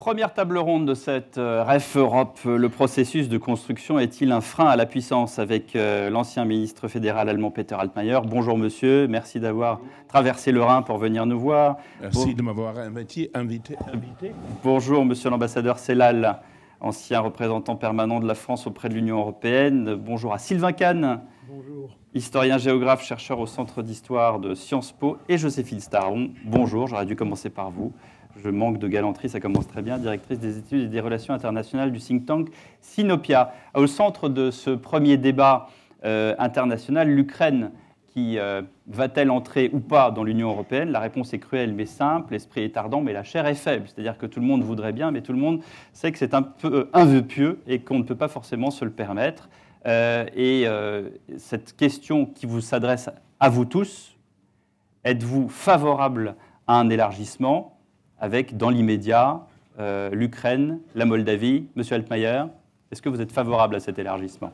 Première table ronde de cette REF Europe. Le processus de construction est-il un frein à la puissance? Avec l'ancien ministre fédéral allemand Peter Altmaier. Bonjour monsieur, merci d'avoir traversé le Rhin pour venir nous voir. Merci de m'avoir invité. Bonjour monsieur l'ambassadeur Sellal, ancien représentant permanent de la France auprès de l'Union européenne. Bonjour à Sylvain Kahn. Bonjour. Historien géographe, chercheur au Centre d'histoire de Sciences Po, et Joséphine Staron. Bonjour, j'aurais dû commencer par vous. Je manque de galanterie, ça commence très bien. Directrice des études et des relations internationales du think tank Sinopia. Au centre de ce premier débat international, l'Ukraine qui va-t-elle entrer ou pas dans l'Union européenne? La réponse est cruelle mais simple, l'esprit est ardent mais la chair est faible. C'est-à-dire que tout le monde voudrait bien, mais tout le monde sait que c'est un peu un vœu pieux et qu'on ne peut pas forcément se le permettre. Cette question qui vous s'adresse à vous tous, êtes-vous favorable à un élargissement avec, dans l'immédiat, l'Ukraine, la Moldavie? Monsieur Altmaier, est-ce que vous êtes favorable à cet élargissement?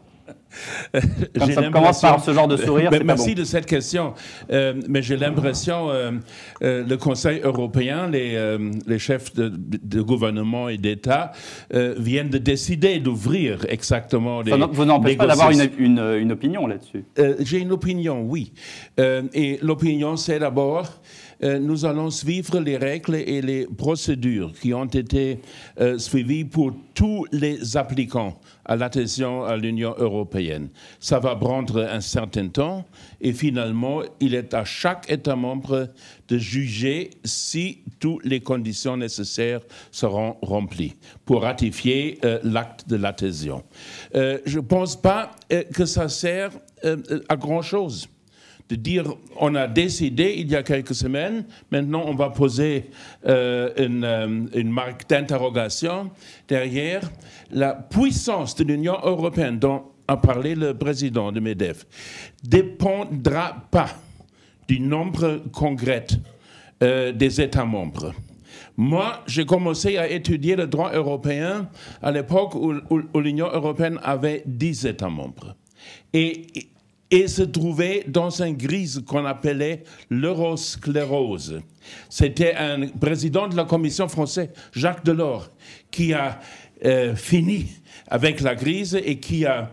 Comme ça commence par ce genre de sourire, c'est merci pas bon. de cette question. Mais j'ai l'impression le Conseil européen, les chefs de gouvernement et d'État viennent de décider d'ouvrir exactement les vous n'empêche pas d'avoir une opinion là-dessus. J'ai une opinion, oui. Et l'opinion, c'est d'abord... nous allons suivre les règles et les procédures qui ont été suivies pour tous les applicants à l'adhésion à l'Union européenne. Ça va prendre un certain temps et finalement, il est à chaque État membre de juger si toutes les conditions nécessaires seront remplies pour ratifier l'acte de l'adhésion. Je ne pense pas que ça sert à grand-chose de dire on a décidé il y a quelques semaines, maintenant on va poser une marque d'interrogation derrière. La puissance de l'Union européenne, dont a parlé le président de MEDEF, dépendra pas du nombre concret des États membres. Moi, j'ai commencé à étudier le droit européen à l'époque où l'Union européenne avait 10 États membres. Et se trouvait dans une crise qu'on appelait l'eurosclérose. C'était un président de la Commission française, Jacques Delors, qui a fini avec la crise et qui a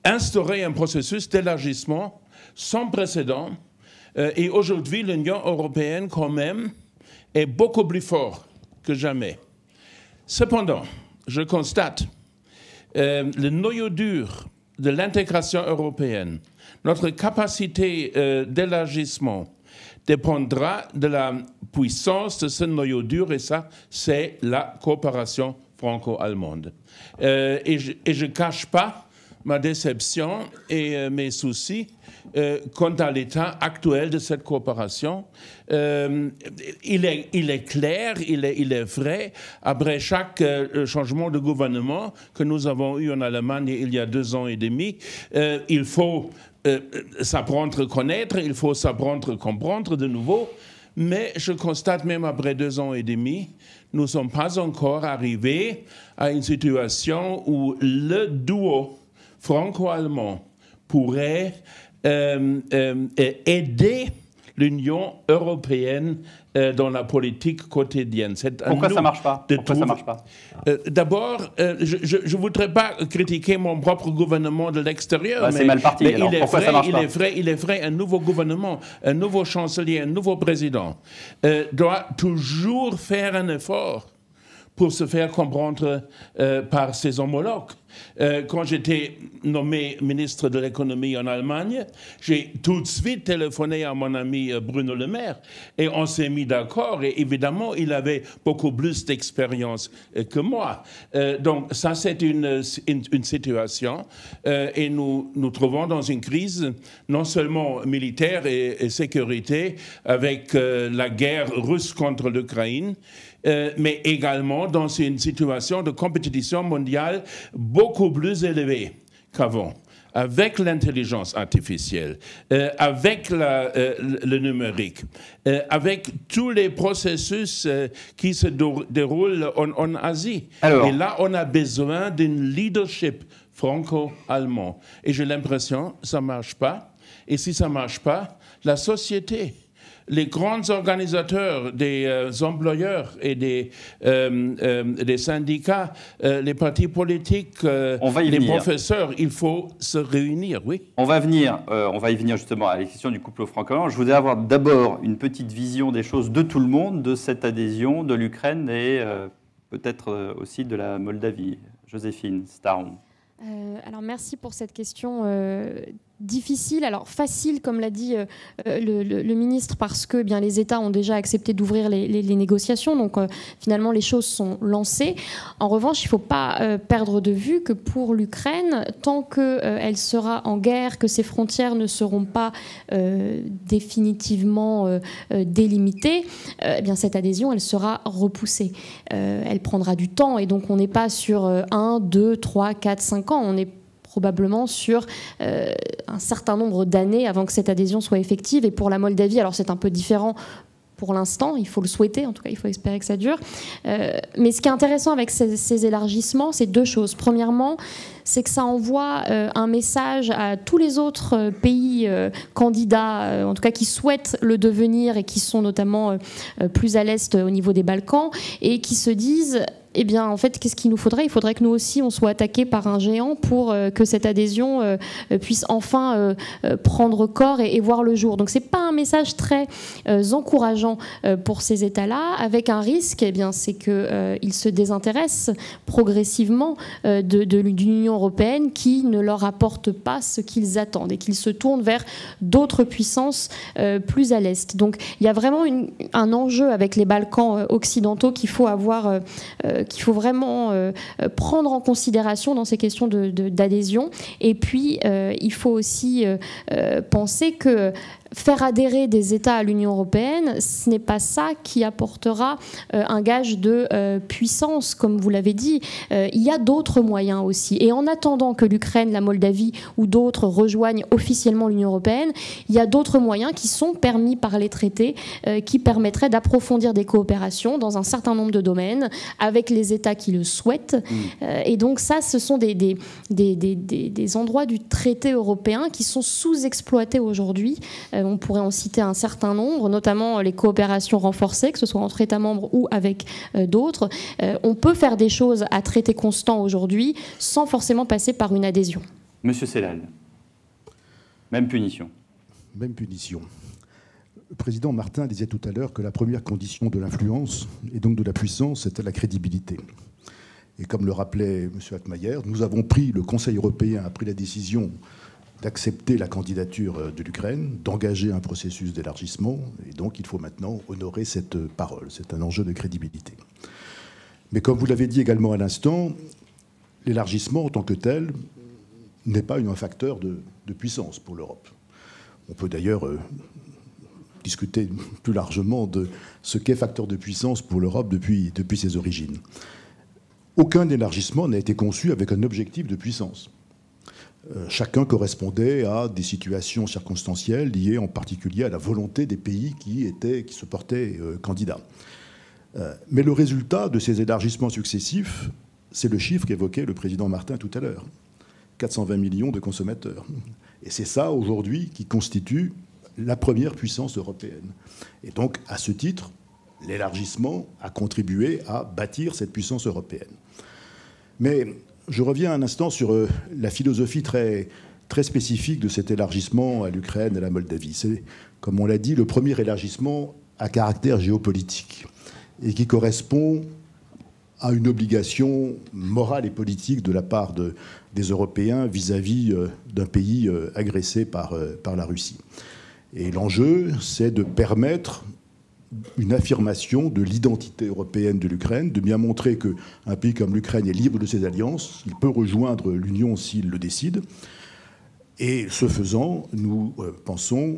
instauré un processus d'élargissement sans précédent. Et aujourd'hui, l'Union européenne, quand même, est beaucoup plus forte que jamais. Cependant, je constate le noyau dur de l'intégration européenne, notre capacité d'élargissement dépendra de la puissance de ce noyau dur, et ça, c'est la coopération franco-allemande. Et je ne cache pas ma déception et mes soucis quant à l'état actuel de cette coopération. Il est clair, il est vrai, après chaque changement de gouvernement que nous avons eu en Allemagne il y a 2 ans et demi, il faut s'apprendre à connaître, il faut s'apprendre à comprendre de nouveau. Mais je constate même après 2 ans et demi, nous ne sommes pas encore arrivés à une situation où le duo franco-allemand pourrait aider l'Union européenne dans la politique quotidienne. Pourquoi ça ne marche pas? D'abord, je ne voudrais pas critiquer mon propre gouvernement de l'extérieur, c'est mal parti, alors pourquoi ça marche pas? Il est vrai, un nouveau gouvernement, un nouveau chancelier, un nouveau président doit toujours faire un effort pour se faire comprendre par ses homologues. Quand j'étais nommé ministre de l'économie en Allemagne, j'ai tout de suite téléphoné à mon ami Bruno Le Maire et on s'est mis d'accord. Et évidemment, il avait beaucoup plus d'expérience que moi. Donc ça, c'est une situation et nous nous trouvons dans une crise non seulement militaire et sécurité avec la guerre russe contre l'Ukraine, mais également dans une situation de compétition mondiale beaucoup plus élevée qu'avant, avec l'intelligence artificielle, avec le numérique, avec tous les processus qui se déroulent en Asie. Et là, on a besoin d'un leadership franco-allemand. Et j'ai l'impression que ça ne marche pas. Et si ça ne marche pas, la société les grands organisateurs des employeurs et des syndicats, les partis politiques, les professeurs, il faut se réunir, oui. On va y venir justement à la question du couple franco-allemand. Je voudrais avoir d'abord une petite vision des choses de tout le monde, de cette adhésion de l'Ukraine et peut-être aussi de la Moldavie. Joséphine Staron. Alors merci pour cette question difficile, alors facile comme l'a dit le ministre, parce que bien les États ont déjà accepté d'ouvrir les négociations, donc finalement les choses sont lancées. En revanche, il ne faut pas perdre de vue que pour l'Ukraine, tant qu'elle sera en guerre, que ses frontières ne seront pas définitivement délimitées, eh bien cette adhésion elle sera repoussée. Elle prendra du temps et donc on n'est pas sur 1, 2, 3, 4, 5 ans, on est probablement sur un certain nombre d'années avant que cette adhésion soit effective. Et pour la Moldavie, alors c'est un peu différent pour l'instant, il faut le souhaiter, en tout cas il faut espérer que ça dure. Mais ce qui est intéressant avec ces élargissements, c'est deux choses. Premièrement, c'est que ça envoie un message à tous les autres pays candidats, en tout cas qui souhaitent le devenir et qui sont notamment plus à l'est au niveau des Balkans, et qui se disent... Eh bien, en fait, qu'est-ce qu'il nous faudrait ? Il faudrait que nous aussi, on soit attaqués par un géant pour que cette adhésion puisse enfin prendre corps et voir le jour. Donc, ce n'est pas un message très encourageant pour ces États-là, avec un risque, eh bien, c'est qu'ils se désintéressent progressivement de l'Union européenne qui ne leur apporte pas ce qu'ils attendent et qu'ils se tournent vers d'autres puissances plus à l'Est. Donc, il y a vraiment un enjeu avec les Balkans occidentaux qu'il faut avoir... qu'il faut vraiment prendre en considération dans ces questions d'adhésion. Et puis, il faut aussi penser que faire adhérer des États à l'Union européenne, ce n'est pas ça qui apportera un gage de puissance, comme vous l'avez dit. Il y a d'autres moyens aussi. Et en attendant que l'Ukraine, la Moldavie ou d'autres rejoignent officiellement l'Union européenne, il y a d'autres moyens qui sont permis par les traités qui permettraient d'approfondir des coopérations dans un certain nombre de domaines avec les États qui le souhaitent. Et donc ça, ce sont des endroits du traité européen qui sont sous-exploités aujourd'hui. On pourrait en citer un certain nombre, notamment les coopérations renforcées, que ce soit entre États membres ou avec d'autres. On peut faire des choses à traité constant aujourd'hui sans forcément passer par une adhésion. Monsieur Sellal, même punition. Même punition. Le président Martin disait tout à l'heure que la première condition de l'influence et donc de la puissance, c'était la crédibilité. Et comme le rappelait M. Altmaier, le Conseil européen a pris la décision d'accepter la candidature de l'Ukraine, d'engager un processus d'élargissement, et donc il faut maintenant honorer cette parole. C'est un enjeu de crédibilité. Mais comme vous l'avez dit également à l'instant, l'élargissement en tant que tel n'est pas un facteur de puissance pour l'Europe. On peut d'ailleurs discuter plus largement de ce qu'est facteur de puissance pour l'Europe depuis ses origines. Aucun élargissement n'a été conçu avec un objectif de puissance. Chacun correspondait à des situations circonstancielles liées en particulier à la volonté des pays qui se portaient candidats. Mais le résultat de ces élargissements successifs, c'est le chiffre qu'évoquait le président Martin tout à l'heure. 420 millions de consommateurs. Et c'est ça, aujourd'hui, qui constitue la première puissance européenne. Et donc, à ce titre, l'élargissement a contribué à bâtir cette puissance européenne. Mais je reviens un instant sur la philosophie très, très spécifique de cet élargissement à l'Ukraine et à la Moldavie. C'est, comme on l'a dit, le premier élargissement à caractère géopolitique et qui correspond à une obligation morale et politique de la part des Européens vis-à-vis d'un pays agressé par la Russie. Et l'enjeu, c'est de permettre une affirmation de l'identité européenne de l'Ukraine, de bien montrer qu'un pays comme l'Ukraine est libre de ses alliances, il peut rejoindre l'Union s'il le décide. Et ce faisant, nous pensons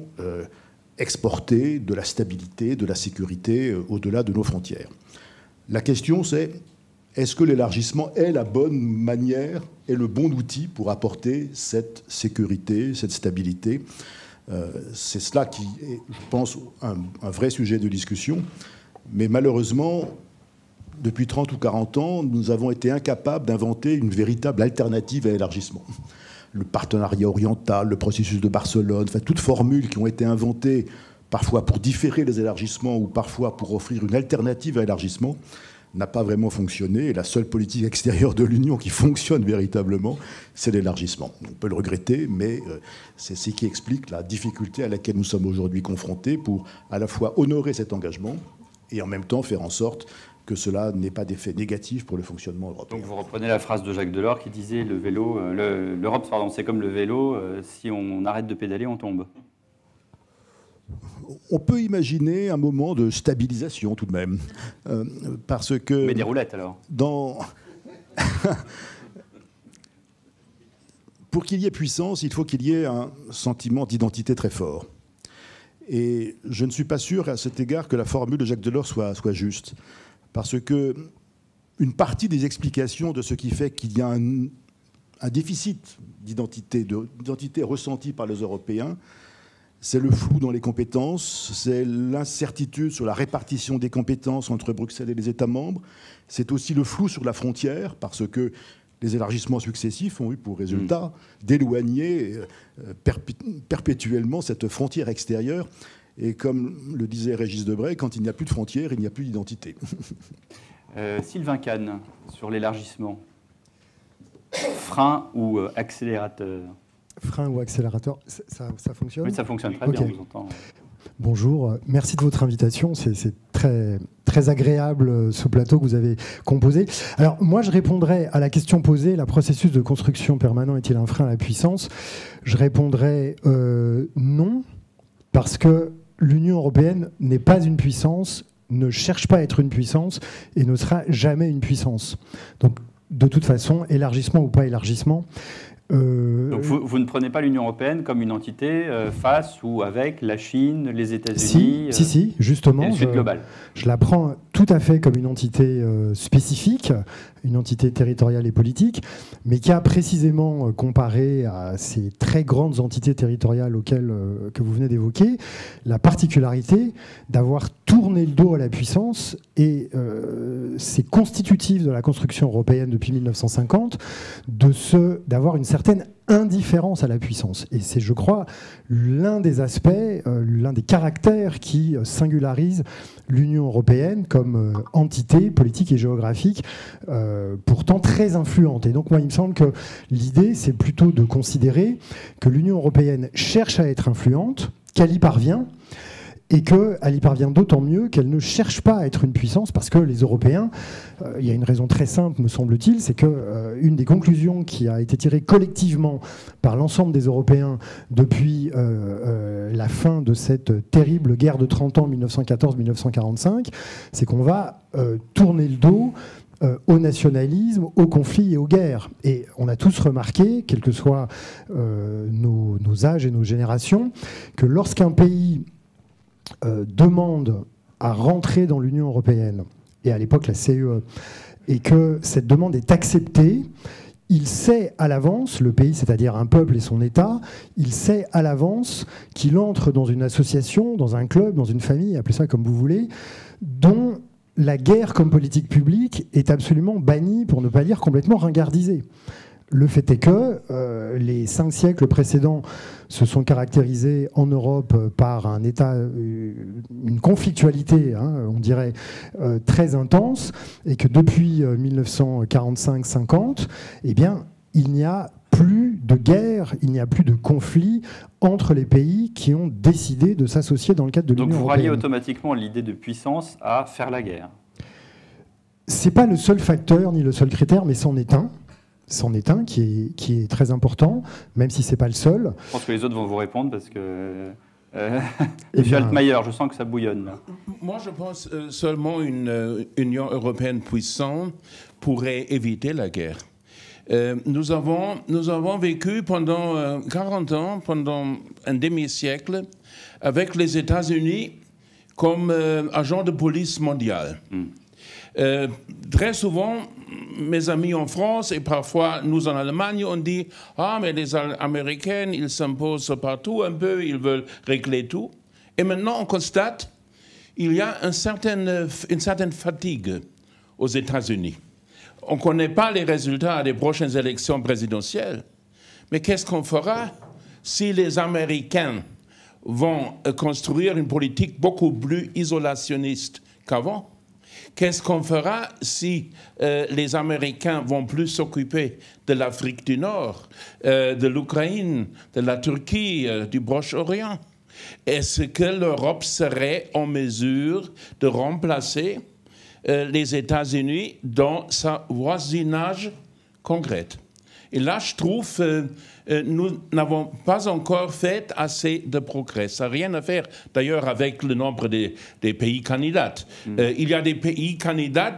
exporter de la stabilité, de la sécurité au-delà de nos frontières. La question, c'est est-ce que l'élargissement est la bonne manière, est le bon outil pour apporter cette sécurité, cette stabilité ? C'est cela qui est, je pense, un vrai sujet de discussion. Mais malheureusement, depuis 30 ou 40 ans, nous avons été incapables d'inventer une véritable alternative à l'élargissement. Le partenariat oriental, le processus de Barcelone, enfin, toutes formules qui ont été inventées parfois pour différer les élargissements ou parfois pour offrir une alternative à l'élargissement, n'a pas vraiment fonctionné. Et la seule politique extérieure de l'Union qui fonctionne véritablement, c'est l'élargissement. On peut le regretter, mais c'est ce qui explique la difficulté à laquelle nous sommes aujourd'hui confrontés pour à la fois honorer cet engagement et en même temps faire en sorte que cela n'ait pas d'effet négatif pour le fonctionnement européen. Donc vous reprenez la phrase de Jacques Delors qui disait l'Europe, c'est comme le vélo, si on arrête de pédaler, on tombe. On peut imaginer un moment de stabilisation tout de même, parce que... Mais des roulettes alors. Pour qu'il y ait puissance, il faut qu'il y ait un sentiment d'identité très fort. Et je ne suis pas sûr à cet égard que la formule de Jacques Delors soit juste. Parce que une partie des explications de ce qui fait qu'il y a un déficit d'identité ressenti par les Européens, c'est le flou dans les compétences, c'est l'incertitude sur la répartition des compétences entre Bruxelles et les États membres, c'est aussi le flou sur la frontière, parce que les élargissements successifs ont eu pour résultat d'éloigner perpétuellement cette frontière extérieure. Et comme le disait Régis Debray, quand il n'y a plus de frontières, il n'y a plus d'identité. Sylvain Kahn, sur l'élargissement, frein ou accélérateur? Frein ou accélérateur, ça fonctionne? Oui, ça fonctionne très bien, on vous entend. Bonjour, merci de votre invitation, c'est très, très agréable ce plateau que vous avez composé. Alors moi je répondrais à la question posée, le processus de construction permanent est-il un frein à la puissance? Je répondrais non, parce que l'Union européenne n'est pas une puissance, ne cherche pas à être une puissance et ne sera jamais une puissance. Donc de toute façon, élargissement ou pas élargissement... Donc vous ne prenez pas l'Union européenne comme une entité face ou avec la Chine, les États-Unis, si, justement, et le Sud global. Je la prends tout à fait comme une entité spécifique, une entité territoriale et politique, mais qui a précisément, comparé à ces très grandes entités territoriales auxquelles que vous venez d'évoquer, la particularité d'avoir tourné le dos à la puissance, et c'est constitutif de la construction européenne depuis 1950 d'avoir une certaine indifférence à la puissance. Et c'est, je crois, l'un des aspects, l'un des caractères qui singularise l'Union européenne comme entité politique et géographique, pourtant très influente. Et donc, moi, il me semble que l'idée, c'est plutôt de considérer que l'Union européenne cherche à être influente, qu'elle y parvient, et qu'elle y parvient d'autant mieux qu'elle ne cherche pas à être une puissance, parce que les Européens, il y a une raison très simple, me semble-t-il, c'est qu'une des conclusions qui a été tirée collectivement par l'ensemble des Européens depuis la fin de cette terrible guerre de 30 ans, 1914-1945, c'est qu'on va tourner le dos au nationalisme, au conflit et aux guerres. Et on a tous remarqué, quels que soient nos âges et nos générations, que lorsqu'un pays demande à rentrer dans l'Union européenne, et à l'époque la CE, et que cette demande est acceptée, il sait à l'avance, le pays, c'est-à-dire un peuple et son État, il sait à l'avance qu'il entre dans une association, dans un club, dans une famille, appelez ça comme vous voulez, dont la guerre comme politique publique est absolument bannie, pour ne pas dire complètement ringardisée. Le fait est que les 5 siècles précédents se sont caractérisés en Europe par un état, une conflictualité, on dirait, très intense, et que depuis 1945-50, eh bien, il n'y a plus de guerre, il n'y a plus de conflit entre les pays qui ont décidé de s'associer dans le cadre de l'Union européenne. Donc vous ralliez automatiquement l'idée de puissance à faire la guerre? C'est pas le seul facteur ni le seul critère, mais c'en est un. C'en est un qui est très important, même si ce n'est pas le seul. Je pense que les autres vont vous répondre parce que... Monsieur Altmaier, je sens que ça bouillonne. Là. Moi, je pense seulement une Union européenne puissante pourrait éviter la guerre. Nous avons vécu pendant 40 ans, pendant un demi-siècle, avec les États-Unis comme agent de police mondiale. Très souvent, mes amis en France et parfois nous en Allemagne, on dit « Ah, mais les Américains, ils s'imposent partout un peu, ils veulent régler tout. » Et maintenant, on constate qu'il y a une certaine fatigue aux États-Unis. On ne connaît pas les résultats des prochaines élections présidentielles. Mais qu'est-ce qu'on fera si les Américains vont construire une politique beaucoup plus isolationniste qu'avant? Qu'est-ce qu'on fera si les Américains vont plus s'occuper de l'Afrique du Nord, de l'Ukraine, de la Turquie, du Proche-Orient? Est-ce que l'Europe serait en mesure de remplacer les États-Unis dans sa voisinage concret? Et là, je trouve nous n'avons pas encore fait assez de progrès. Ça n'a rien à faire, d'ailleurs, avec le nombre des pays candidats. Il y a des pays candidats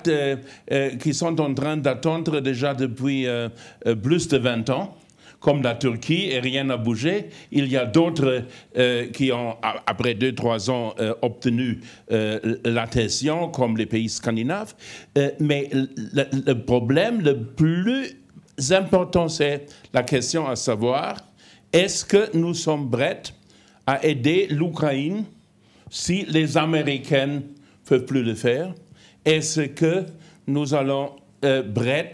qui sont en train d'attendre déjà depuis plus de 20 ans, comme la Turquie, et rien n'a bougé. Il y a d'autres qui ont, après 2-3 ans, obtenu l'adhésion, comme les pays scandinaves. Mais le problème le plus important, c'est la question à savoir, est-ce que nous sommes prêts à aider l'Ukraine si les Américains ne peuvent plus le faire? Est-ce que nous allons prêts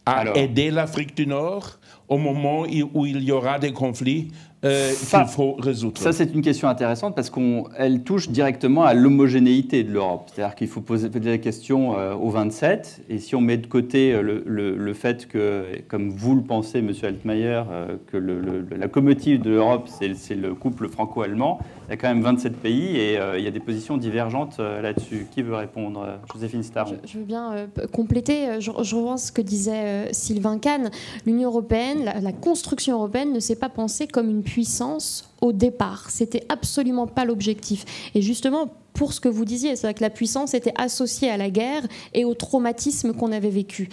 à aider l'Afrique du Nord au moment où il y aura des conflits qu'il faut résoudre? Ça, c'est une question intéressante parce qu'elle touche directement à l'homogénéité de l'Europe. C'est-à-dire qu'il faut poser des questions aux 27. Et si on met de côté le fait que, comme vous le pensez, M. Altmaier, que la locomotive de l'Europe, c'est le couple franco-allemand, il y a quand même 27 pays et il y a des positions divergentes là-dessus. Qui veut répondre? Joséphine Staron. Je veux bien compléter. Je rejoins ce que disait Sylvain Kahn. L'Union européenne, la construction européenne ne s'est pas pensée comme une puissance au départ. C'était absolument pas l'objectif. Et justement, pour ce que vous disiez, c'est vrai que la puissance était associée à la guerre et au traumatisme qu'on avait vécu.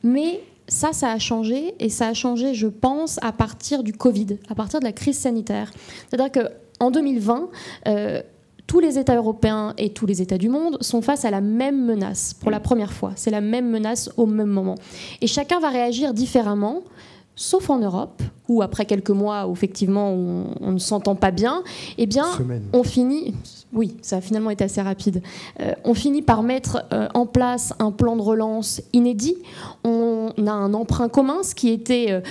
Mais ça a changé, et ça a changé, je pense, à partir du Covid, à partir de la crise sanitaire. C'est-à-dire qu'en 2020, tous les États européens et tous les États du monde sont face à la même menace pour la première fois. C'est la même menace au même moment. Et chacun va réagir différemment, sauf en Europe, où après quelques mois où effectivement on ne s'entend pas bien, eh bien on finit... Oui, ça a finalement été assez rapide. On finit par mettre en place un plan de relance inédit. On a un emprunt commun, ce qui était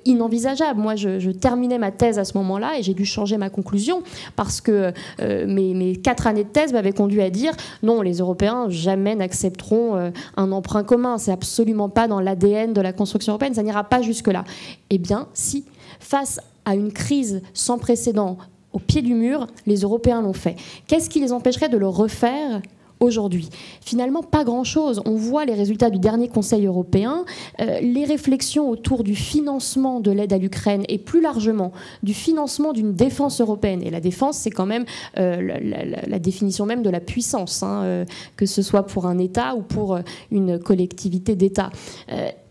inenvisageable. Moi, je terminais ma thèse à ce moment-là et j'ai dû changer ma conclusion parce que mes 4 années de thèse m'avaient conduit à dire non, les Européens jamais n'accepteront un emprunt commun. C'est absolument pas dans l'ADN de la construction européenne. Ça n'ira pas jusque-là. Eh bien, si, face à une crise sans précédent, au pied du mur, les Européens l'ont fait. Qu'est-ce qui les empêcherait de le refaire aujourd'hui? Finalement, pas grand-chose. On voit les résultats du dernier Conseil européen, les réflexions autour du financement de l'aide à l'Ukraine et plus largement du financement d'une défense européenne. Et la défense, c'est quand même la définition même de la puissance, hein, que ce soit pour un État ou pour une collectivité d'État.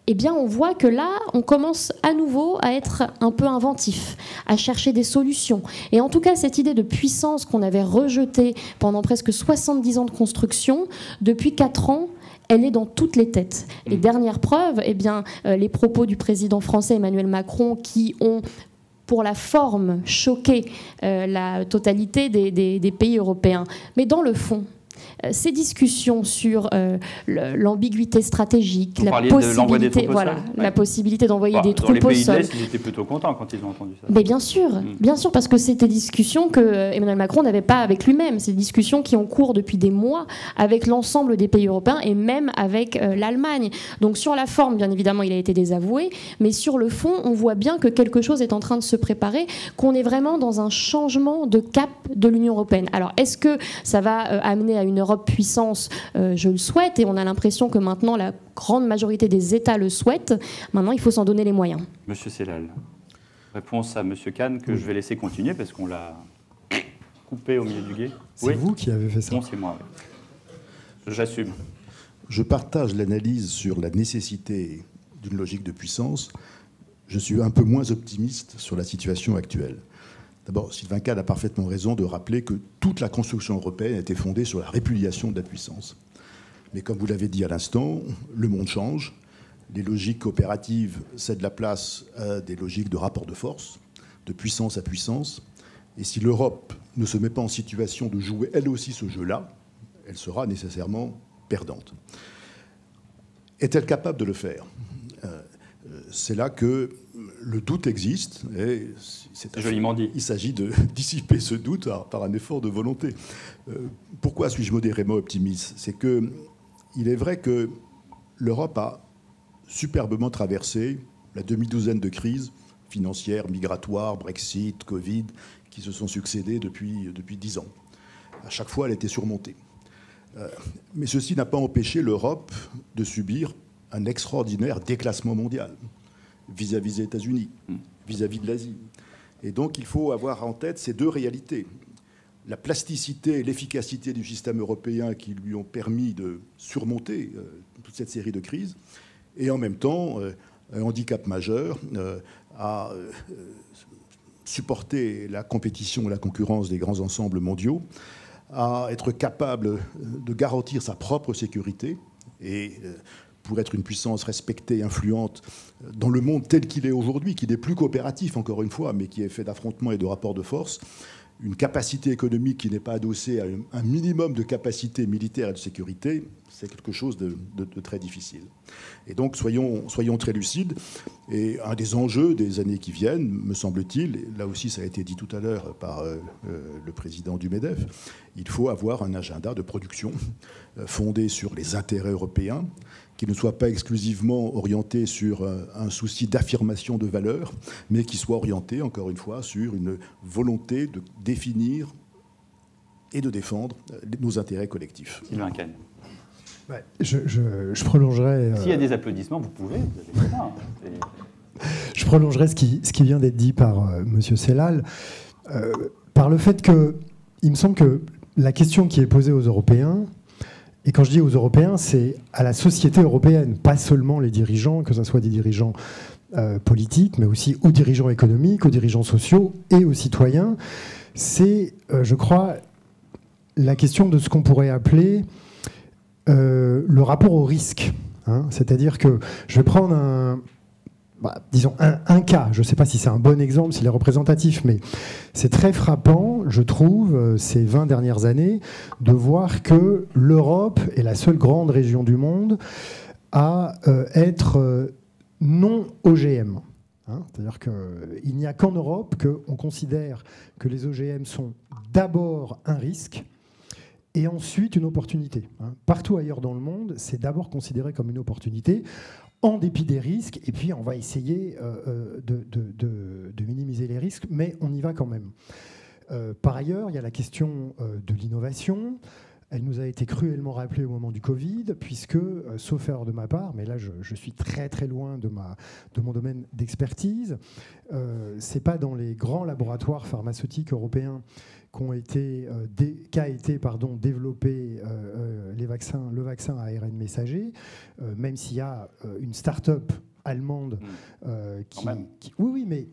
Eh bien, on voit que là, on commence à nouveau à être un peu inventif, à chercher des solutions. Et en tout cas, cette idée de puissance qu'on avait rejetée pendant presque 70 ans de construction, depuis 4 ans, elle est dans toutes les têtes. Et dernière preuve, eh bien, les propos du président français Emmanuel Macron qui ont, pour la forme, choqué la totalité des pays européens. Mais dans le fond, ces discussions sur l'ambiguïté stratégique, la possibilité d'envoyer des troupes au sol. Dans les pays de l'Est, ils étaient plutôt contents quand ils ont entendu ça. Mais bien sûr, parce que c'était des discussions que Emmanuel Macron n'avait pas avec lui-même. C'est des discussions qui ont cours depuis des mois avec l'ensemble des pays européens et même avec l'Allemagne. Donc sur la forme, bien évidemment, il a été désavoué, mais sur le fond, on voit bien que quelque chose est en train de se préparer, qu'on est vraiment dans un changement de cap de l'Union européenne. Alors, est-ce que ça va amener à une Europe puissance? Je le souhaite, et on a l'impression que maintenant la grande majorité des États le souhaitent. Maintenant, il faut s'en donner les moyens. Monsieur Sellal, réponse à Monsieur Kahn que je vais laisser continuer parce qu'on l'a coupé au milieu du gué. C'est vous qui avez fait ça? Non, c'est moi. Oui. J'assume. Je partage l'analyse sur la nécessité d'une logique de puissance. Je suis un peu moins optimiste sur la situation actuelle. D'abord, Sylvain Kahn a parfaitement raison de rappeler que toute la construction européenne était fondée sur la répudiation de la puissance. Mais comme vous l'avez dit à l'instant, le monde change. Les logiques coopératives cèdent la place à des logiques de rapport de force, de puissance à puissance. Et si l'Europe ne se met pas en situation de jouer elle aussi ce jeu-là, elle sera nécessairement perdante. Est-elle capable de le faire? C'est là que le doute existe, et c'est joliment dit. Il s'agit de dissiper ce doute par un effort de volonté. Pourquoi suis-je modérément optimiste? C'est qu'il est vrai que l'Europe a superbement traversé la demi-douzaine de crises financières, migratoires, Brexit, Covid, qui se sont succédées depuis 10 ans. À chaque fois, elle a été surmontée. Mais ceci n'a pas empêché l'Europe de subir un extraordinaire déclassement mondial vis-à-vis des États-Unis, vis-à-vis de l'Asie. Et donc, il faut avoir en tête ces deux réalités. La plasticité et l'efficacité du système européen qui lui ont permis de surmonter toute cette série de crises, et en même temps, un handicap majeur à supporter la compétition et la concurrence des grands ensembles mondiaux, à être capable de garantir sa propre sécurité et pour être une puissance respectée, influente dans le monde tel qu'il est aujourd'hui, qui n'est plus coopératif encore une fois, mais qui est fait d'affrontements et de rapports de force, une capacité économique qui n'est pas adossée à un minimum de capacité militaire et de sécurité, c'est quelque chose de très difficile. Et donc, soyons très lucides. Et un des enjeux des années qui viennent, me semble-t-il, et là aussi ça a été dit tout à l'heure par le président du MEDEF, il faut avoir un agenda de production fondé sur les intérêts européens, qui ne soit pas exclusivement orienté sur un souci d'affirmation de valeurs, mais qui soit orienté, encore une fois, sur une volonté de définir et de défendre nos intérêts collectifs. Sylvain Kahn. Ouais, je prolongerai... S'il y a des applaudissements, vous pouvez. Vous avez ça, je prolongerai ce qui vient d'être dit par M. Sellal, par le fait que, il me semble que la question qui est posée aux Européens, et quand je dis aux Européens, c'est à la société européenne, pas seulement les dirigeants, que ce soit des dirigeants politiques, mais aussi aux dirigeants économiques, aux dirigeants sociaux et aux citoyens. C'est, je crois, la question de ce qu'on pourrait appeler le rapport au risque. Hein. C'est-à-dire que je vais prendre disons un cas, je ne sais pas si c'est un bon exemple, s'il est représentatif, mais c'est très frappant, je trouve, ces 20 dernières années, de voir que l'Europe est la seule grande région du monde à être non OGM. Hein, c'est-à-dire qu'il n'y a qu'en Europe qu'on considère que les OGM sont d'abord un risque et ensuite une opportunité. Hein. Partout ailleurs dans le monde, c'est d'abord considéré comme une opportunité, en dépit des risques, et puis on va essayer de minimiser les risques, mais on y va quand même. Par ailleurs, il y a la question de l'innovation. Elle nous a été cruellement rappelée au moment du Covid, puisque, sauf erreur de ma part, mais là je suis très très loin de mon domaine d'expertise, c'est pas dans les grands laboratoires pharmaceutiques européens qu'a été développé le vaccin à ARN messager, même s'il y a une start-up allemande oui, mais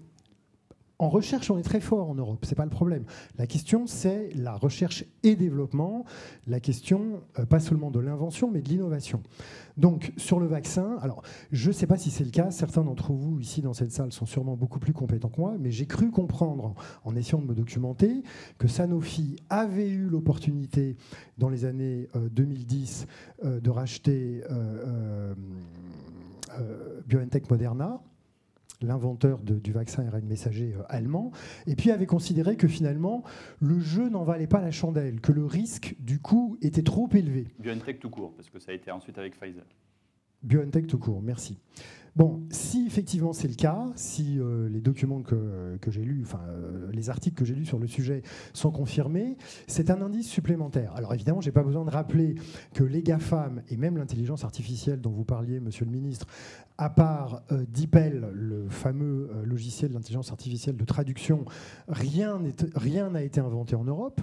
en recherche, on est très fort en Europe, c'est pas le problème. La question, c'est la recherche et développement, la question, pas seulement de l'invention, mais de l'innovation. Donc, sur le vaccin, alors, je ne sais pas si c'est le cas, certains d'entre vous, ici, dans cette salle, sont sûrement beaucoup plus compétents que moi, mais j'ai cru comprendre, en essayant de me documenter, que Sanofi avait eu l'opportunité, dans les années 2010, de racheter BioNTech Moderna, l'inventeur du vaccin ARN messager allemand, et puis avait considéré que finalement, le jeu n'en valait pas la chandelle, que le risque, du coup, était trop élevé. BioNTech tout court, parce que ça a été ensuite avec Pfizer. BioNTech tout court, merci. Bon, si effectivement c'est le cas, si les documents que j'ai lus, enfin les articles que j'ai lus sur le sujet sont confirmés, c'est un indice supplémentaire. Alors évidemment, je n'ai pas besoin de rappeler que les GAFAM et même l'intelligence artificielle dont vous parliez, Monsieur le Ministre, à part DeepL, le fameux logiciel d'intelligence artificielle de traduction, rien n'a été inventé en Europe.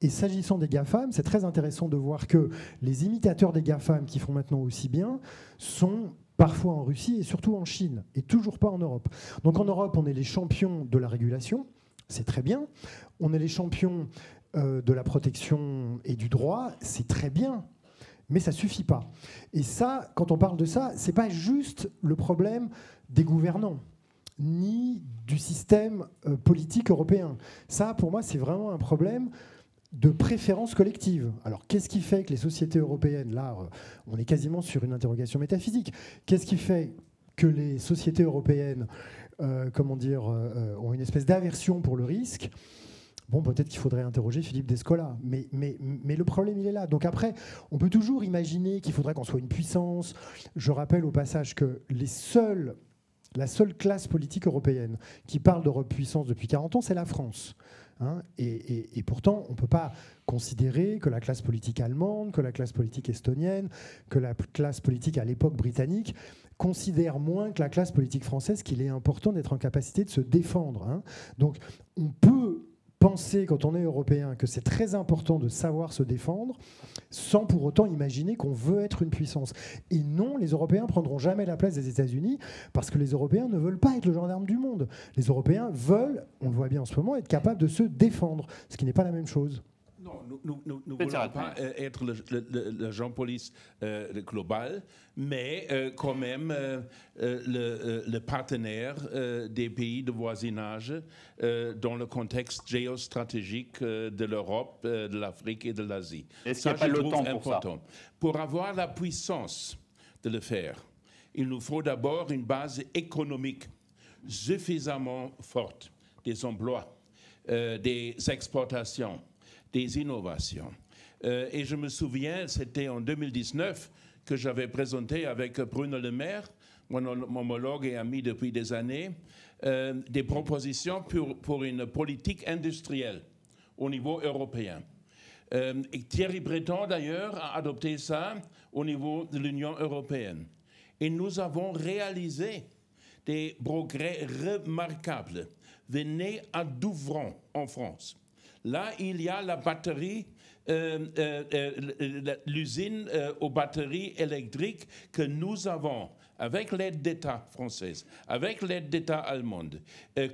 Et s'agissant des GAFAM, c'est très intéressant de voir que les imitateurs des GAFAM qui font maintenant aussi bien sont parfois en Russie et surtout en Chine, et toujours pas en Europe. Donc en Europe, on est les champions de la régulation, c'est très bien. On est les champions de la protection et du droit, c'est très bien. Mais ça suffit pas. Et ça, quand on parle de ça, c'est pas juste le problème des gouvernants, ni du système politique européen. Ça, pour moi, c'est vraiment un problème de préférence collective. Alors, qu'est-ce qui fait que les sociétés européennes, là, on est quasiment sur une interrogation métaphysique, qu'est-ce qui fait que les sociétés européennes ont une espèce d'aversion pour le risque. Bon, peut-être qu'il faudrait interroger Philippe Descola, mais le problème, il est là. Donc après, on peut toujours imaginer qu'il faudrait qu'on soit une puissance. Je rappelle au passage que la seule classe politique européenne qui parle d'Europe puissance depuis 40 ans, c'est la France. Hein, et pourtant, on ne peut pas considérer que la classe politique allemande, que la classe politique estonienne, que la classe politique à l'époque britannique considère moins que la classe politique française qu'il est important d'être en capacité de se défendre. Hein. Donc on peut penser, quand on est européen, que c'est très important de savoir se défendre, sans pour autant imaginer qu'on veut être une puissance. Et non, les Européens ne prendront jamais la place des États-Unis, parce que les Européens ne veulent pas être le gendarme du monde. Les Européens veulent, on le voit bien en ce moment, être capables de se défendre, ce qui n'est pas la même chose. Non, nous ne voulons pas être le Jean-Police global, mais quand même le partenaire des pays de voisinage dans le contexte géostratégique de l'Europe, de l'Afrique et de l'Asie. Est-ce qu'il n'y a pas le temps pour ça ? Pour avoir la puissance de le faire, il nous faut d'abord une base économique suffisamment forte, des emplois, des exportations, des innovations. Et je me souviens, c'était en 2019 que j'avais présenté avec Bruno Le Maire, mon homologue et ami depuis des années, des propositions pour une politique industrielle au niveau européen. Et Thierry Breton, d'ailleurs, a adopté ça au niveau de l'Union européenne. Et nous avons réalisé des progrès remarquables. Venez à Douvron, en France. Là, il y a la batterie, l'usine aux batteries électriques que nous avons, avec l'aide d'État française, avec l'aide d'État allemande,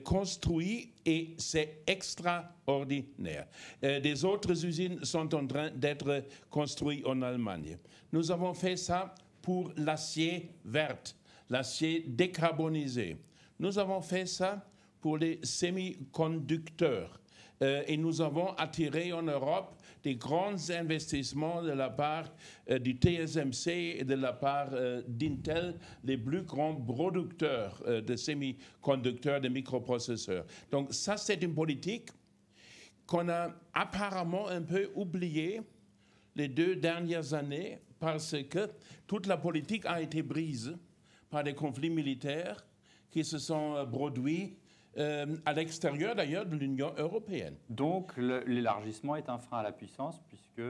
construit, et c'est extraordinaire. Des autres usines sont en train d'être construites en Allemagne. Nous avons fait ça pour l'acier vert, l'acier décarbonisé. Nous avons fait ça pour les semi-conducteurs. Et nous avons attiré en Europe des grands investissements de la part du TSMC et de la part d'Intel, les plus grands producteurs de semi-conducteurs, de microprocesseurs. Donc ça, c'est une politique qu'on a apparemment un peu oubliée les 2 dernières années parce que toute la politique a été brise par des conflits militaires qui se sont produits à l'extérieur d'ailleurs de l'Union européenne. Donc l'élargissement est un frein à la puissance, puisque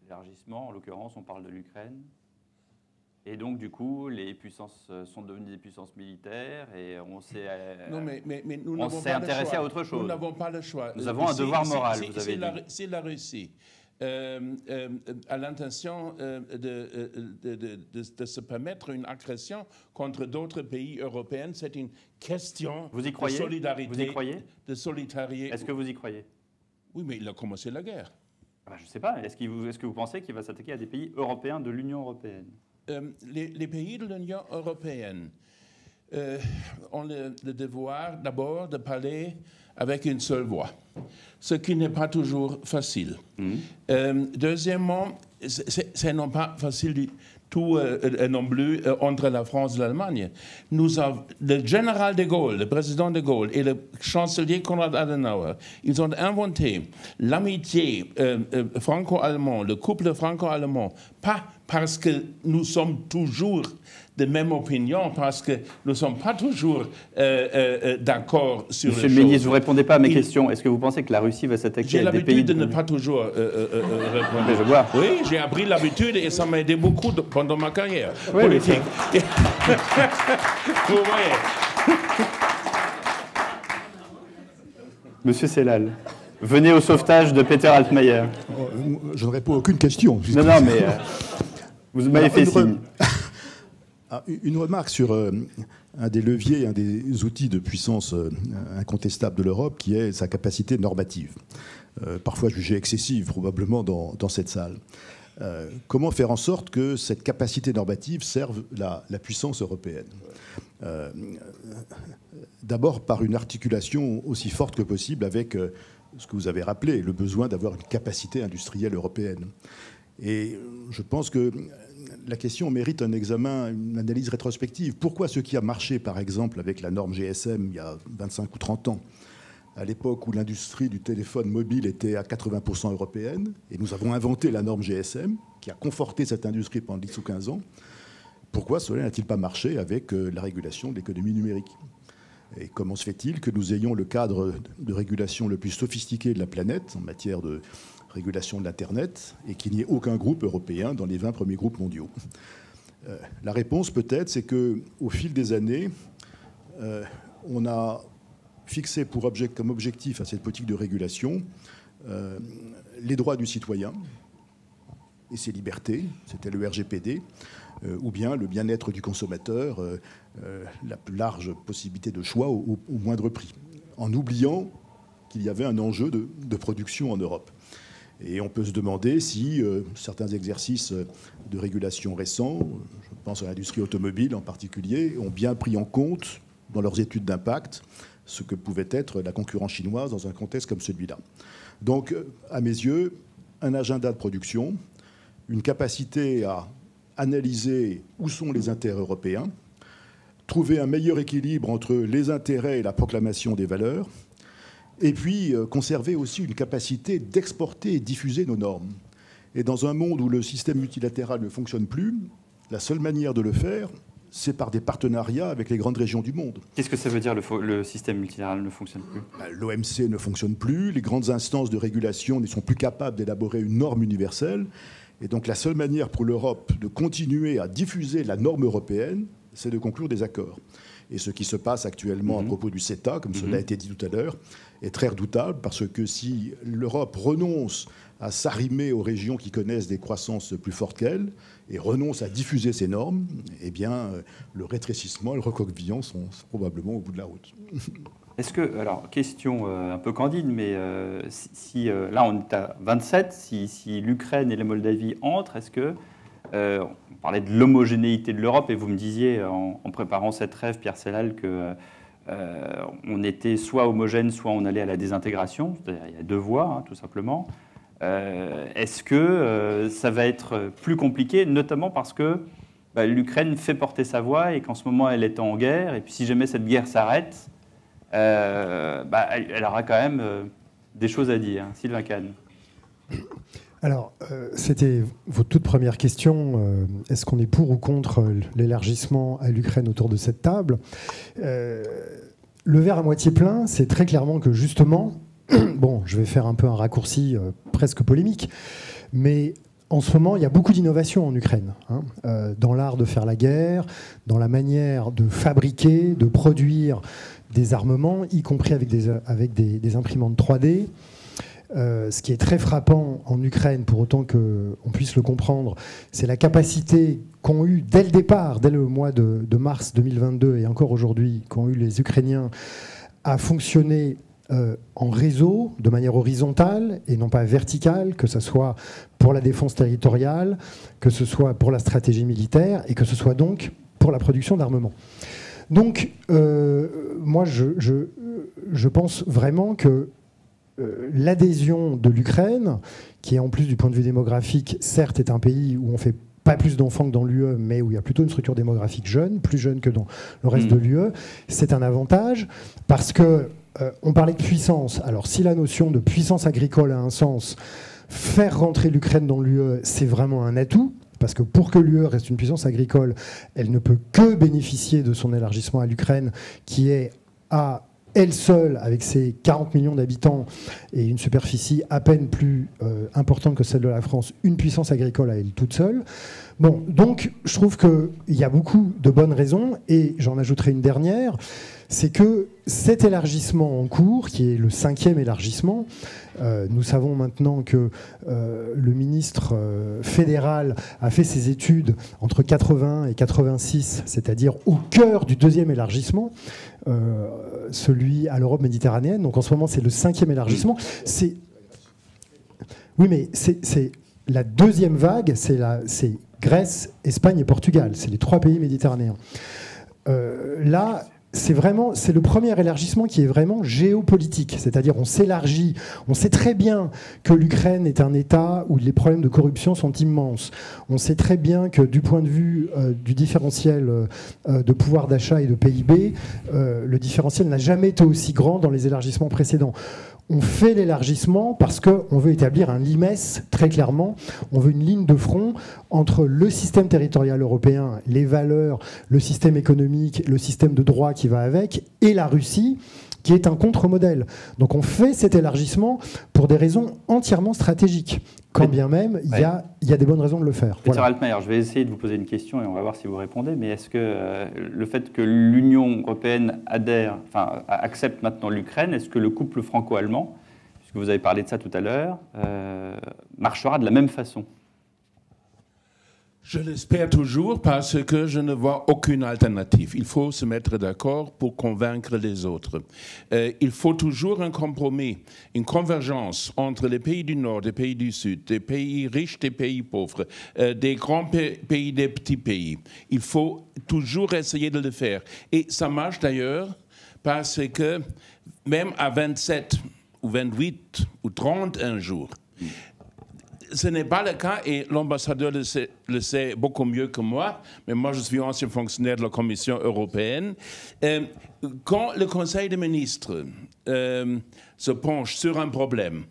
l'élargissement, en l'occurrence, on parle de l'Ukraine. Et donc, du coup, les puissances sont devenues des puissances militaires et on s'est intéressé à autre chose. Nous n'avons pas le choix. Nous avons un devoir moral, vous avez dit. Si la Russie a l'intention de se permettre une agression contre d'autres pays européens, c'est une question de solidarité. Vous y croyez ? De solidarité. Est-ce que vous y croyez ? Oui, mais il a commencé la guerre. Je ne sais pas. Est-ce que vous pensez qu'il va s'attaquer à des pays européens de l'Union européenne ? Les pays de l'Union européenne ont le devoir d'abord de parler avec une seule voix, ce qui n'est pas toujours facile. Deuxièmement, c'est non pas facile du tout non plus entre la France et l'Allemagne. Le général de Gaulle, le président de Gaulle et le chancelier Konrad Adenauer, ils ont inventé l'amitié franco-allemande, le couple franco-allemand, pas parce que nous sommes toujours de même opinion, parce que nous ne sommes pas toujours d'accord sur les choses. Monsieur le ministre, vous ne répondez pas à mes questions. Est-ce que vous pensez que la Russie va s'attaquer à des pays... J'ai l'habitude de ne pas toujours répondre. Mais je vois. Oui, j'ai appris l'habitude et ça m'a aidé beaucoup pendant ma carrière politique. Vous voyez. Monsieur Sellal, venez au sauvetage de Peter Altmaier. Je ne réponds à aucune question. Non, mais vous m'avez fait signe. Une remarque sur un des leviers, un des outils de puissance incontestable de l'Europe, qui est sa capacité normative, parfois jugée excessive probablement dans cette salle. Comment faire en sorte que cette capacité normative serve la puissance européenne ? D'abord par une articulation aussi forte que possible avec ce que vous avez rappelé, le besoin d'avoir une capacité industrielle européenne. Et je pense que la question mérite un examen, une analyse rétrospective. Pourquoi ce qui a marché, par exemple, avec la norme GSM il y a 25 ou 30 ans, à l'époque où l'industrie du téléphone mobile était à 80% européenne, et nous avons inventé la norme GSM, qui a conforté cette industrie pendant 10 ou 15 ans, pourquoi cela n'a-t-il pas marché avec la régulation de l'économie numérique? Et comment se fait-il que nous ayons le cadre de régulation le plus sophistiqué de la planète en matière de régulation de l'Internet et qu'il n'y ait aucun groupe européen dans les 20 premiers groupes mondiaux? La réponse, peut-être, c'est qu'au fil des années, on a fixé comme objectif à cette politique de régulation les droits du citoyen et ses libertés, c'était le RGPD, ou bien le bien-être du consommateur, la plus large possibilité de choix au moindre prix, en oubliant qu'il y avait un enjeu de production en Europe. Et on peut se demander si certains exercices de régulation récents, je pense à l'industrie automobile en particulier, ont bien pris en compte dans leurs études d'impact ce que pouvait être la concurrence chinoise dans un contexte comme celui-là. Donc, à mes yeux, un agenda de production, une capacité à analyser où sont les intérêts européens, trouver un meilleur équilibre entre les intérêts et la proclamation des valeurs, et puis conserver aussi une capacité d'exporter et diffuser nos normes. Et dans un monde où le système multilatéral ne fonctionne plus, la seule manière de le faire, c'est par des partenariats avec les grandes régions du monde. Qu'est-ce que ça veut dire, le système multilatéral ne fonctionne plus? L'OMC ne fonctionne plus, les grandes instances de régulation ne sont plus capables d'élaborer une norme universelle. Et donc la seule manière pour l'Europe de continuer à diffuser la norme européenne, c'est de conclure des accords. Et ce qui se passe actuellement à propos du CETA, comme cela a été dit tout à l'heure, est très redoutable, parce que si l'Europe renonce à s'arrimer aux régions qui connaissent des croissances plus fortes qu'elle, et renonce à diffuser ses normes, eh bien, le rétrécissement et le recroquevillement sont probablement au bout de la route. Est-ce que, alors, question un peu candide, mais là on est à 27, si l'Ukraine et la Moldavie entrent, est-ce que, on parlait de l'homogénéité de l'Europe, et vous me disiez en préparant cette rêve, Pierre Sellal, que on était soit homogène, soit on allait à la désintégration, c'est-à-dire il y a deux voies, hein, tout simplement. Est-ce que ça va être plus compliqué, notamment parce que l'Ukraine fait porter sa voix et qu'en ce moment elle est en guerre, et puis si jamais cette guerre s'arrête, elle aura quand même des choses à dire. Sylvain Kahn. Alors, c'était votre toute première question. Est-ce qu'on est pour ou contre l'élargissement à l'Ukraine autour de cette table? Le verre à moitié plein, c'est très clairement que justement, bon, je vais faire un peu un raccourci presque polémique, mais en ce moment, il y a beaucoup d'innovations en Ukraine, dans l'art de faire la guerre, dans la manière de fabriquer, de produire des armements, y compris avec des imprimantes 3D. Ce qui est très frappant en Ukraine, pour autant qu'on puisse le comprendre, c'est la capacité qu'ont eu dès le départ, dès le mois de mars 2022 et encore aujourd'hui, qu'ont eu les Ukrainiens à fonctionner en réseau, de manière horizontale et non pas verticale, que ce soit pour la défense territoriale, que ce soit pour la stratégie militaire et que ce soit donc pour la production d'armement. Donc, moi, je pense vraiment que l'adhésion de l'Ukraine, qui en plus du point de vue démographique, certes est un pays où on fait pas plus d'enfants que dans l'UE, mais où il y a plutôt une structure démographique jeune, plus jeune que dans le reste de l'UE, c'est un avantage parce que on parlait de puissance. Alors si la notion de puissance agricole a un sens, faire rentrer l'Ukraine dans l'UE, c'est vraiment un atout. Parce que pour que l'UE reste une puissance agricole, elle ne peut que bénéficier de son élargissement à l'Ukraine, qui est à elle seule, avec ses 40 millions d'habitants et une superficie à peine plus importante que celle de la France, une puissance agricole à elle toute seule. Bon, donc je trouve qu'il y a beaucoup de bonnes raisons, et j'en ajouterai une dernière, c'est que cet élargissement en cours, qui est le 5e élargissement, nous savons maintenant que le ministre fédéral a fait ses études entre 80 et 86, c'est-à-dire au cœur du 2e élargissement, celui à l'Europe méditerranéenne. Donc en ce moment, c'est le 5e élargissement. Oui, mais c'est la 2e vague, c'est Grèce, Espagne et Portugal. C'est les 3 pays méditerranéens. Là, c'est le premier élargissement qui est vraiment géopolitique, c'est-à-dire on s'élargit, on sait très bien que l'Ukraine est un État où les problèmes de corruption sont immenses, on sait très bien que du point de vue du différentiel de pouvoir d'achat et de PIB, le différentiel n'a jamais été aussi grand dans les élargissements précédents. On fait l'élargissement parce qu'on veut établir un limès, très clairement. On veut une ligne de front entre le système territorial européen, les valeurs, le système économique, le système de droit qui va avec, et la Russie, qui est un contre-modèle. Donc on fait cet élargissement pour des raisons entièrement stratégiques, quand bien même il y a des bonnes raisons de le faire. Peter Altmaier, je vais essayer de vous poser une question et on va voir si vous répondez, mais est-ce que le fait que l'Union européenne accepte maintenant l'Ukraine, est-ce que le couple franco-allemand, puisque vous avez parlé de ça tout à l'heure, marchera de la même façon ? Je l'espère toujours parce que je ne vois aucune alternative. Il faut se mettre d'accord pour convaincre les autres. Il faut toujours un compromis, une convergence entre les pays du Nord, les pays du Sud, des pays riches, des pays pauvres, des grands pays, des petits pays. Il faut toujours essayer de le faire. Et ça marche d'ailleurs parce que même à 27 ou 28 ou 31 jours, ce n'est pas le cas, et l'ambassadeur le sait beaucoup mieux que moi, mais moi je suis ancien fonctionnaire de la Commission européenne. Quand le Conseil des ministres se penche sur un problème,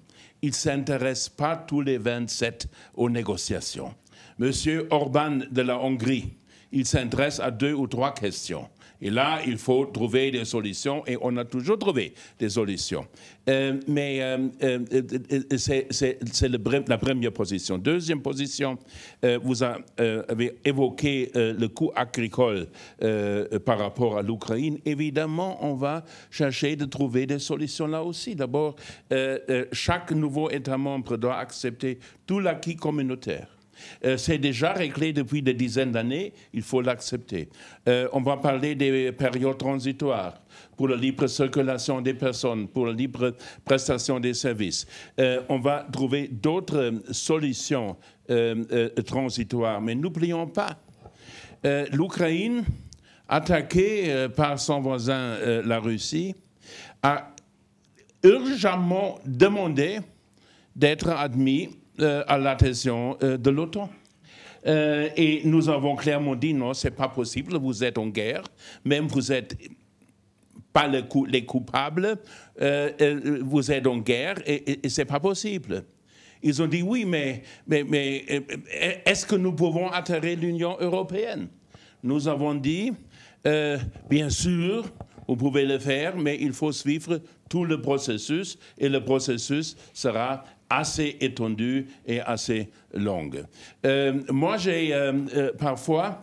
il ne s'intéresse pas tous les 27 aux négociations. Monsieur Orban de la Hongrie, il s'intéresse à 2 ou 3 questions. Et là, il faut trouver des solutions, et on a toujours trouvé des solutions. Mais c'est la première position. Deuxième position, vous avez évoqué le coût agricole par rapport à l'Ukraine. Évidemment, on va chercher de trouver des solutions là aussi. D'abord, chaque nouveau État membre doit accepter tout l'acquis communautaire. C'est déjà réglé depuis des dizaines d'années, il faut l'accepter. On va parler des périodes transitoires pour la libre circulation des personnes, pour la libre prestation des services. On va trouver d'autres solutions transitoires, mais n'oublions pas, l'Ukraine, attaquée par son voisin la Russie, a urgemment demandé d'être admis à l'adhésion de l'OTAN. Et nous avons clairement dit non, ce n'est pas possible, vous êtes en guerre, même vous n'êtes pas les coupables, vous êtes en guerre et ce n'est pas possible. Ils ont dit oui, mais est-ce que nous pouvons atterrir l'Union européenne? Nous avons dit, bien sûr, vous pouvez le faire, mais il faut suivre tout le processus et le processus sera assez étendue et assez longue. Moi, j'ai parfois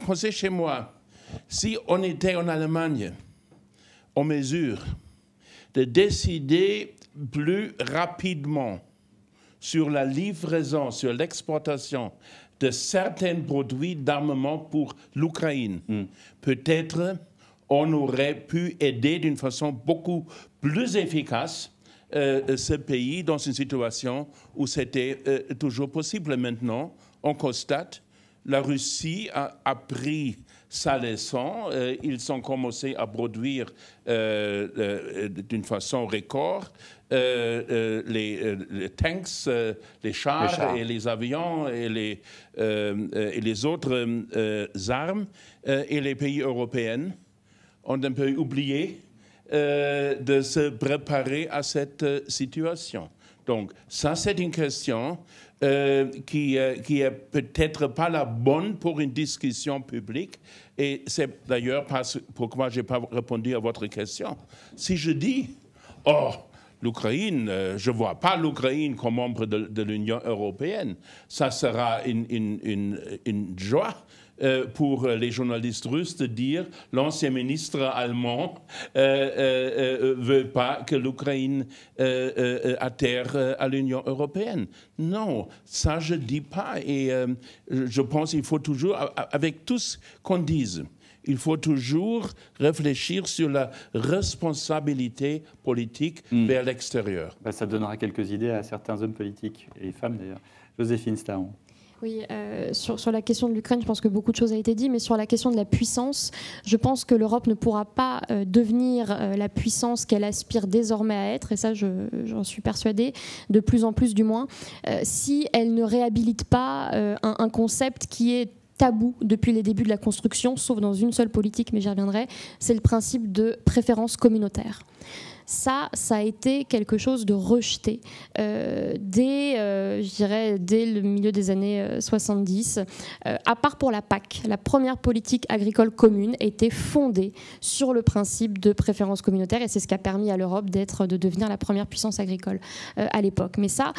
pensé chez moi, si on était en Allemagne, en mesure de décider plus rapidement sur la livraison, sur l'exportation de certains produits d'armement pour l'Ukraine, peut-être on aurait pu aider d'une façon beaucoup plus efficace ce pays dans une situation où c'était toujours possible. Maintenant, on constate, la Russie a pris sa leçon. Ils ont commencé à produire d'une façon record les tanks, les chars et les avions et les autres armes. Et les pays européens ont un peu oublié de se préparer à cette situation. Donc, ça, c'est une question qui est peut-être pas la bonne pour une discussion publique. Et c'est d'ailleurs pourquoi je n'ai pas répondu à votre question. Si je dis, oh, l'Ukraine, je ne vois pas l'Ukraine comme membre de l'Union européenne, ça sera une joie pour les journalistes russes de dire l'ancien ministre allemand veut pas que l'Ukraine atterre à l'Union européenne. Non, ça je dis pas. Et je pense qu'il faut toujours, avec tout ce qu'on dise, il faut toujours réfléchir sur la responsabilité politique vers l'extérieur. Ça donnera quelques idées à certains hommes politiques, et les femmes d'ailleurs. Joséphine Staron. Oui, sur la question de l'Ukraine, je pense que beaucoup de choses ont été dites, mais sur la question de la puissance, je pense que l'Europe ne pourra pas devenir la puissance qu'elle aspire désormais à être, et ça j'en suis persuadée, de plus en plus du moins, si elle ne réhabilite pas un concept qui est tabou depuis les débuts de la construction, sauf dans une seule politique, mais j'y reviendrai, c'est le principe de préférence communautaire. Ça a été quelque chose de rejeté dès le milieu des années 70. À part pour la PAC, la première politique agricole commune était fondée sur le principe de préférence communautaire, et c'est ce qui a permis à l'Europe de devenir la première puissance agricole à l'époque. Mais ça,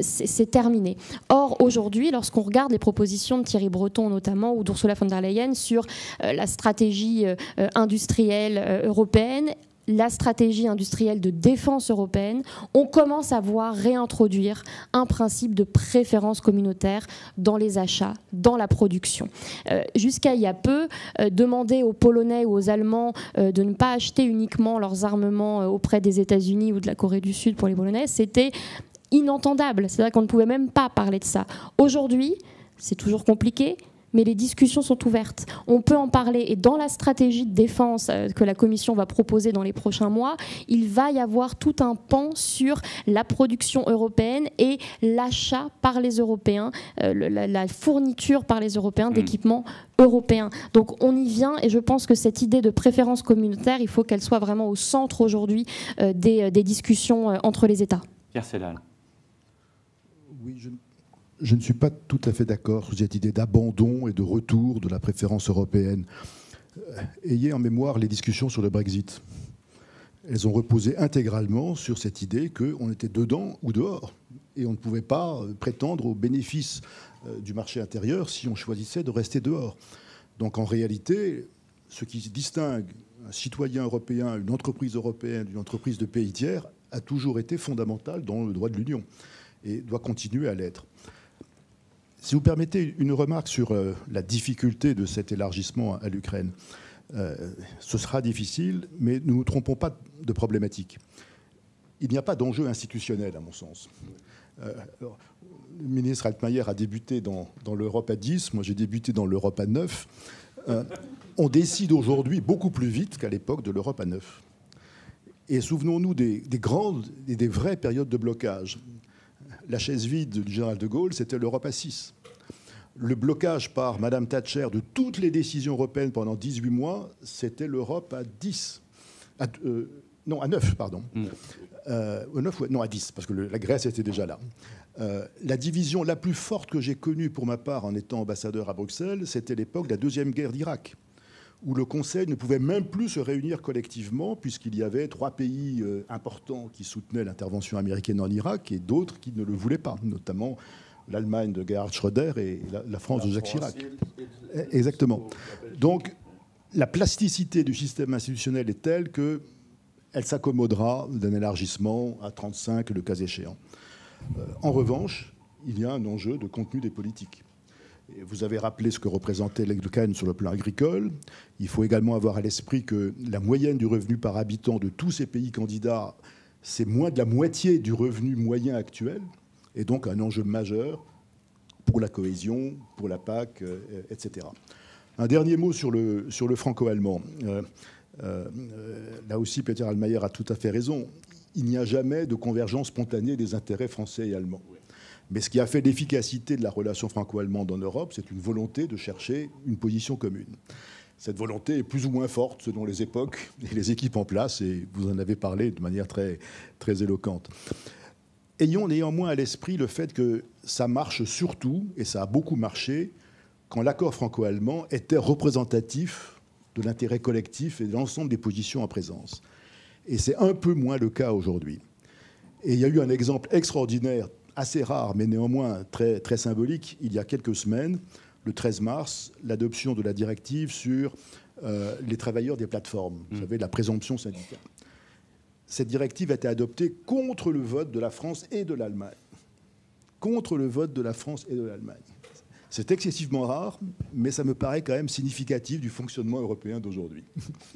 c'est terminé. Or, aujourd'hui, lorsqu'on regarde les propositions de Thierry Breton notamment, ou d'Ursula von der Leyen sur la stratégie industrielle européenne, la stratégie industrielle de défense européenne, on commence à voir réintroduire un principe de préférence communautaire dans les achats, dans la production. Jusqu'à il y a peu, demander aux Polonais ou aux Allemands de ne pas acheter uniquement leurs armements auprès des États-Unis ou de la Corée du Sud pour les Polonais, c'était inentendable. C'est-à-dire qu'on ne pouvait même pas parler de ça. Aujourd'hui, c'est toujours compliqué, mais les discussions sont ouvertes. On peut en parler, et dans la stratégie de défense que la Commission va proposer dans les prochains mois, il va y avoir tout un pan sur la production européenne et l'achat par les Européens, la fourniture par les Européens d'équipements européens. Donc on y vient, et je pense que cette idée de préférence communautaire, il faut qu'elle soit vraiment au centre aujourd'hui des discussions entre les États. Pierre Sellal. Oui, je ne suis pas tout à fait d'accord sur cette idée d'abandon et de retour de la préférence européenne. Ayez en mémoire les discussions sur le Brexit. Elles ont reposé intégralement sur cette idée qu'on était dedans ou dehors. Et on ne pouvait pas prétendre aux bénéfices du marché intérieur si on choisissait de rester dehors. Donc en réalité, ce qui distingue un citoyen européen, une entreprise européenne, d'une entreprise de pays tiers, a toujours été fondamental dans le droit de l'Union et doit continuer à l'être. Si vous permettez une remarque sur la difficulté de cet élargissement à l'Ukraine, ce sera difficile, mais ne nous trompons pas de problématique. Il n'y a pas d'enjeu institutionnel, à mon sens. Le ministre Altmaier a débuté dans l'Europe à 10, moi j'ai débuté dans l'Europe à 9. On décide aujourd'hui beaucoup plus vite qu'à l'époque de l'Europe à 9. Et souvenons-nous des grandes et des vraies périodes de blocage. La chaise vide du général de Gaulle, c'était l'Europe à 6. Le blocage par Mme Thatcher de toutes les décisions européennes pendant 18 mois, c'était l'Europe à 10. À 9, pardon. 9, non, à 10, parce que la Grèce était déjà là. La division la plus forte que j'ai connue pour ma part en étant ambassadeur à Bruxelles, c'était l'époque de la Deuxième Guerre d'Irak, où le Conseil ne pouvait même plus se réunir collectivement, puisqu'il y avait 3 pays importants qui soutenaient l'intervention américaine en Irak et d'autres qui ne le voulaient pas, notamment l'Allemagne de Gerhard Schröder et la France de Jacques Chirac. Exactement. Donc, la plasticité du système institutionnel est telle qu'elle s'accommodera d'un élargissement à 35, le cas échéant. En revanche, il y a un enjeu de contenu des politiques. Vous avez rappelé ce que représentait l'Ukraine sur le plan agricole. Il faut également avoir à l'esprit que la moyenne du revenu par habitant de tous ces pays candidats, c'est moins de la moitié du revenu moyen actuel, et donc un enjeu majeur pour la cohésion, pour la PAC, etc. Un dernier mot sur le franco-allemand. Là aussi, Peter Altmaier a tout à fait raison. Il n'y a jamais de convergence spontanée des intérêts français et allemands. Mais ce qui a fait l'efficacité de la relation franco-allemande en Europe, c'est une volonté de chercher une position commune. Cette volonté est plus ou moins forte selon les époques et les équipes en place, et vous en avez parlé de manière très, très éloquente. Ayons néanmoins à l'esprit le fait que ça marche surtout, et ça a beaucoup marché, quand l'accord franco-allemand était représentatif de l'intérêt collectif et de l'ensemble des positions en présence. Et c'est un peu moins le cas aujourd'hui. Et il y a eu un exemple extraordinaire, assez rare, mais néanmoins très, très symbolique, il y a quelques semaines, le 13 mars, l'adoption de la directive sur les travailleurs des plateformes, vous savez, la présomption syndicale. Cette directive a été adoptée contre le vote de la France et de l'Allemagne. Contre le vote de la France et de l'Allemagne. C'est excessivement rare, mais ça me paraît quand même significatif du fonctionnement européen d'aujourd'hui.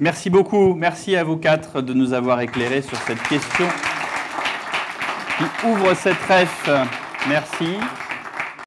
Merci beaucoup. Merci à vous 4 de nous avoir éclairés sur cette question qui ouvre cette ref. Merci.